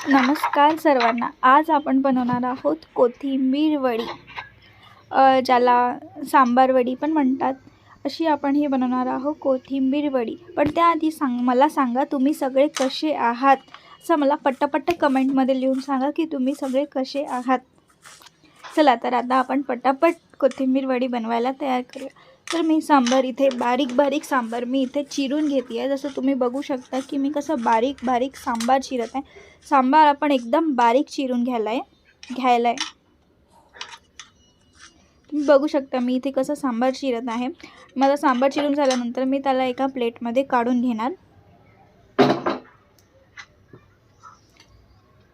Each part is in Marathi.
नमस्कार सर्वांना. आज आपण बनवणार आहोत कोथिंबीर वडी, ज्याला सांबार वडी पण म्हणतात. अशी आपण हे बनवणार आहोत कोथिंबीर वडी. पण त्याआधी मला सांगा तुम्ही सगळे कसे आहात, असं मला पटापट कमेंटमध्ये लिहून सांगा की तुम्ही सगळे कसे आहात. चला तर आता आपण पटापट कोथिंबीर वडी बनवायला तयार करूया. तर मी सांबार इथे बारीक सांबार मी इथे चिरून घेते आहे. जसं तुम्ही बघू शकता की मी कसं बारीक सांबार चिरत आहे. सांबार आपण एकदम बारीक चिरून घ्यायला आहे. तुम्ही बघू शकता मी इथे कसं सांबार चिरत आहे. माझा सांबार चिरून झाल्यानंतर मी त्याला एका प्लेटमध्ये काढून घेणार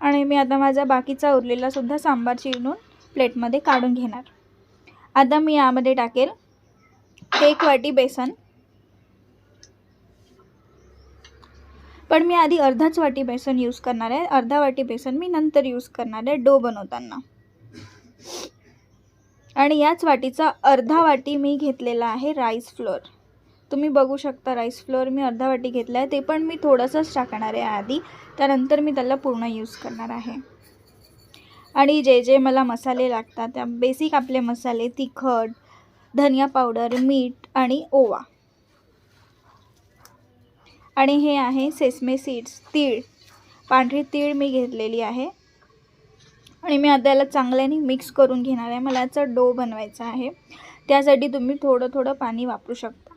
आणि मी आता माझा बाकीचा उरलेला सुद्धा सांबार चिरून प्लेटमध्ये काढून घेणार. आता मी यामध्ये टाकेल 1 वाटी बेसन, पण मी आधी अर्धाच वाटी बेसन यूज करणार आहे. अर्धा वाटी बेसन मी नंतर यूज करणार आहे डो बनवताना. आणि याच वाटीचा अर्धा वाटी मी घेतलेला आहे राईस फ्लोअर. तुम्ही बघू शकता राईस फ्लोअर मी अर्धा वाटी घेतला आहे. ते पण मी थोडंसंच टाकणार आहे आधी, त्यानंतर मी त्याला पूर्ण यूज करणार आहे. आणि जे मला मसाले लागतात त्या बेसिक आपले मसाले, तिखट, धनिया पावडर, मीठ आणि ओवा. आणि हे आहे सेसमे सीड्स, तीळ, पांढरी तीळ मी घेतलेली आहे. आणि मी आता याला चांगल्याने मिक्स करून घेणार आहे. मला याचा डो बनवायचा आहे, त्यासाठी तुम्ही थोडं पाणी वापरू शकता.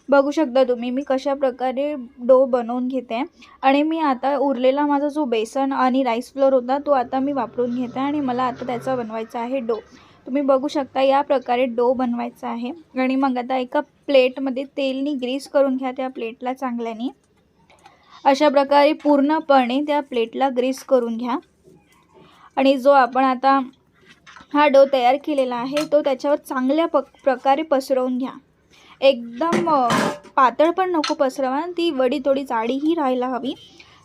बघू शकता तुम्ही मी कशा प्रकारे डो बनवून घेते. आणि मी आता उरलेला माझा जो बेसन आणि राईस फ्लोअर होता तो आता मी वापरून घेते आणि मला आता त्याचा बनवायचा आहे डो. तुम्ही बघू शकता या प्रकारे डो बनवायचा आहे. आणि मग आता एका प्लेटमध्ये तेलनी ग्रीस करून घ्या त्या प्लेटला चांगल्याने. अशा प्रकारे पूर्णपणे त्या प्लेटला ग्रीस करून घ्या. आणि जो आपण आता हा डो तयार केलेला आहे तो त्याच्यावर चांगल्या प्रकारे पसरवून घ्या. एकदम पातळ पण नको पसरवा, ती वडी थोडी जाडीही राहायला हवी.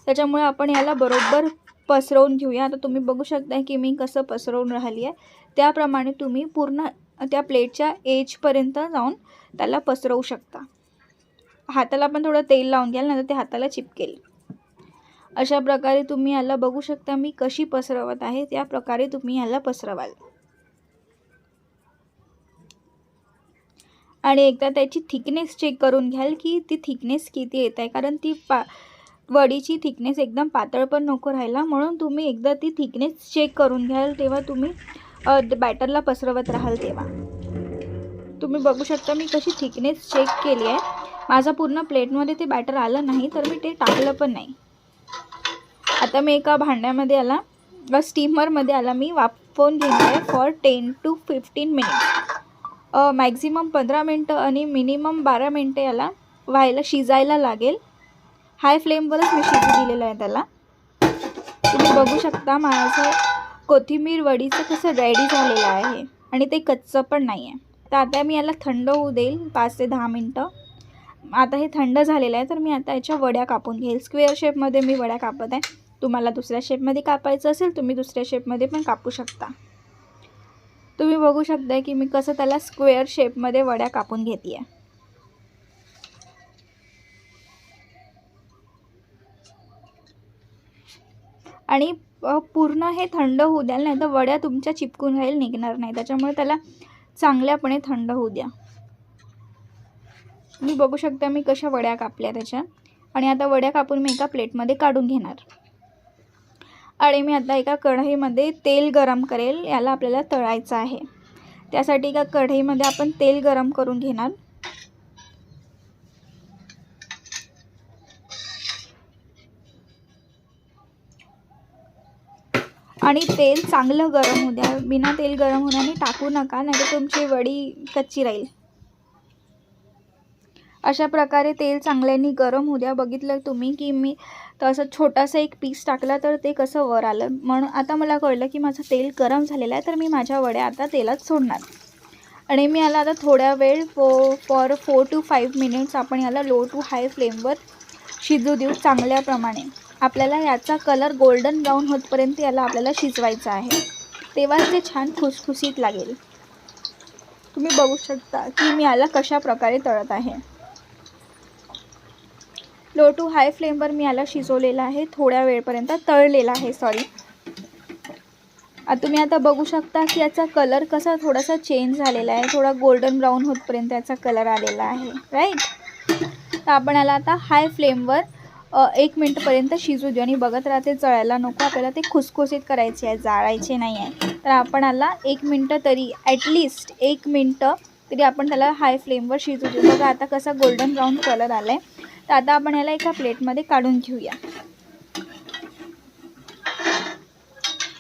त्याच्यामुळे आपण याला बरोबर पसरवून घेऊया. आता तुम्ही बघू शकता की मी कसं पसरवून राहिली आहे. त्याप्रमाणे तुम्ही पूर्ण त्या प्लेटच्या एजपर्यंत जाऊन त्याला पसरवू शकता. हाताला पण थोडं तेल लावून घ्याल, नंतर ते हाताला चिपकेल. अशा प्रकारे तुम्ही याला बघू शकता मी कशी पसरवत आहे, त्या प्रकारे तुम्ही याला पसरवाल. आणि एकदा त्याची थिकनेस चेक करून घ्याल की ती थिकनेस किती येत आहे, कारण ती वडीची थिकनेस एकदम पातळ पण नको राहायला. म्हणून तुम्ही एकदा ती थिकनेस चेक करून घ्याल, तेव्हा तुम्ही बॅटरला पसरवत राहाल. तेव्हा तुम्ही बघू शकता मी कशी थिकनेस चेक केली आहे. माझा पूर्ण प्लेटमध्ये ते बॅटर आलं नाही तर मी ते टाकलं पण नाही. आता मी एका भांड्यामध्ये आला स्टीमरमध्ये आला मी वाफवून घेणार आहे फॉर 10 to 15 मिनिट्स. मॅक्झिमम 15 मिनटं आणि मिनिमम 12 मिनटं याला शिजायला लागेल. हाय फ्लेमवरच मी शिजू दिलेलं आहे त्याला. तुम्ही बघू शकता माझं कोथिंबीर वडीचं कसं रेडी झालेलं आहे आणि ते कच्चं पण नाही आहे. तर आता मी याला थंड होऊ देईल 5 ते 10 मिनटं. आता हे थंड झालेलं आहे तर मी आता याच्या वड्या कापून घेईल. स्क्वेअर शेपमध्ये मी वड्या कापत आहे. तुम्हाला दुसऱ्या शेपमध्ये कापायचं असेल तुम्ही दुसऱ्या शेपमध्ये पण कापू शकता. तुम्ही बघू शकता की मी कसं त्याला स्क्वेअर शेपमध्ये वड्या कापून घेते आहे. आणि पूर्ण हे थंड होऊ द्याल, नाही तर वड्या तुमच्या चिपकून राहील, निघणार नाही. त्याच्यामुळे त्याला चांगल्यापणे थंड होऊ द्या. तुम्ही बघू शकता मी कशा वड्या कापल्या त्याच्या. आणि आता वड्या कापून मी एका प्लेटमध्ये काढून घेणार. आणि मी आता एका कढईमध्ये तेल गरम करेल. याला आपल्याला तळायचं आहे, त्यासाठी एका कढईमध्ये आपण तेल गरम करून घेणार. आणि तेल चांगलं गरम होऊ द्या. बिना तेल गरम होण्याने टाकू नका, नाहीतर तुमची वडी कच्ची राहील. अशा प्रकारे तेल चांगल्याने गरम होऊ द्या. बघितलं तुम्ही की मी तसं छोटासा एक पीस टाकला तर ते कसं वर आलं. म्हणून आता मला कळलं की माझं तेल गरम झालेलं आहे, तर मी माझ्या वड्या आता तेलात सोडणार. आणि मी याला आता थोड्या वेळ फॉर 4 to 5 मिनिट्स आपण याला लो टू हाय फ्लेमवर शिजू देऊ चांगल्याप्रमाणे. आपल्याला याचा कलर गोल्डन ब्राऊन होतपर्यंत याला आपल्याला शिजवायचा आहे, तेव्हाच ते छान खुसखुशीत लागेल. तुम्ही बघू शकता की मी याला कशा प्रकारे तळत आहे. लो टू हाय फ्लेमवर मी याला शिजवलेलं आहे, थोड्या वेळपर्यंत तळलेलं आहे. तुम्ही आता बघू शकता की याचा कलर कसा थोडासा चेंज झालेला आहे, थोडा गोल्डन ब्राऊन होतपर्यंत याचा कलर आलेला आहे, राईट. तर आपण याला आता हाय फ्लेमवर 1 मिनटपर्यंत शिजू देऊ आणि बघत राहते, जळायला नको. आपल्याला ते खुसखुशीत करायचे आहे, जाळायचे नाही आहे. तर आपण याला 1 मिनटं तरी, ॲटलिस्ट 1 मिनटं तरी आपण त्याला हाय फ्लेमवर शिजू देऊ. बघा आता कसा गोल्डन ब्राऊन कलर आला आहे. तर आता आपण याला एका प्लेटमध्ये काढून घेऊया.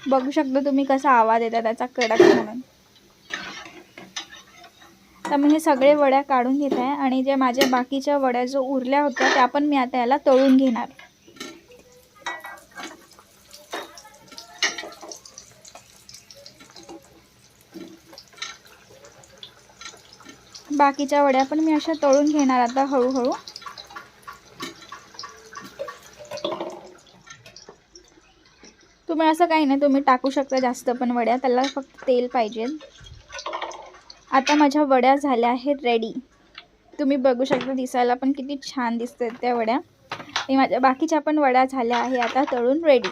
बघू शकता तुम्ही कसा आवाज येतात त्याचा कडक म्हणून. तर मी हे सगळे वड्या काढून घेत आहे आणि जे माझ्या बाकीच्या वड्या जो उरल्या होत्या त्या पण मी आता याला तळून घेणार. बाकीच्या वड्या पण मी अशा तळून घेणार आता हळूहळू. तुम्ही असं काही नाही, तुम्ही टाकू शकता जास्त पण वड्या, त्याला फक्त तेल पाहिजे. आता माझ्या वड्या झाल्या आहेत रेडी. तुम्ही बघू शकता, दिसायला पण किती छान दिसतात त्या वड्या. आणि माझ्या बाकीच्या पण वड्या झाल्या आहे आता तळून रेडी.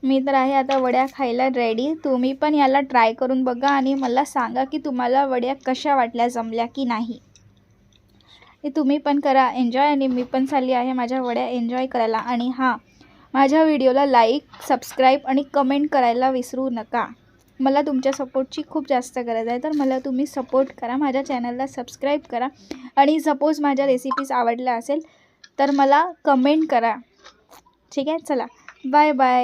मी तर आहे आता वड्या खायला रेडी. तुम्ही पण याला ट्राय करून बघा आणि मला सांगा की तुम्हाला वड्या कशा वाटल्या, जमल्या की नाही. हे तुम्ही पण करा एन्जॉय आणि मी पण चालली आहे माझ्या वड्या एन्जॉय करायला. आणि हां, माझ्या व्हिडिओला लाईक, सबस्क्राईब आणि कमेंट करायला विसरू नका. मला तुमच्या सपोर्टची खूप जास्त गरज आहे, तर मला तुम्ही सपोर्ट करा, माझ्या चॅनलला सबस्क्राईब करा आणि सपोज माझ्या रेसिपीज आवडल्या असेल तर मला कमेंट करा. ठीक आहे, चला बाय बाय.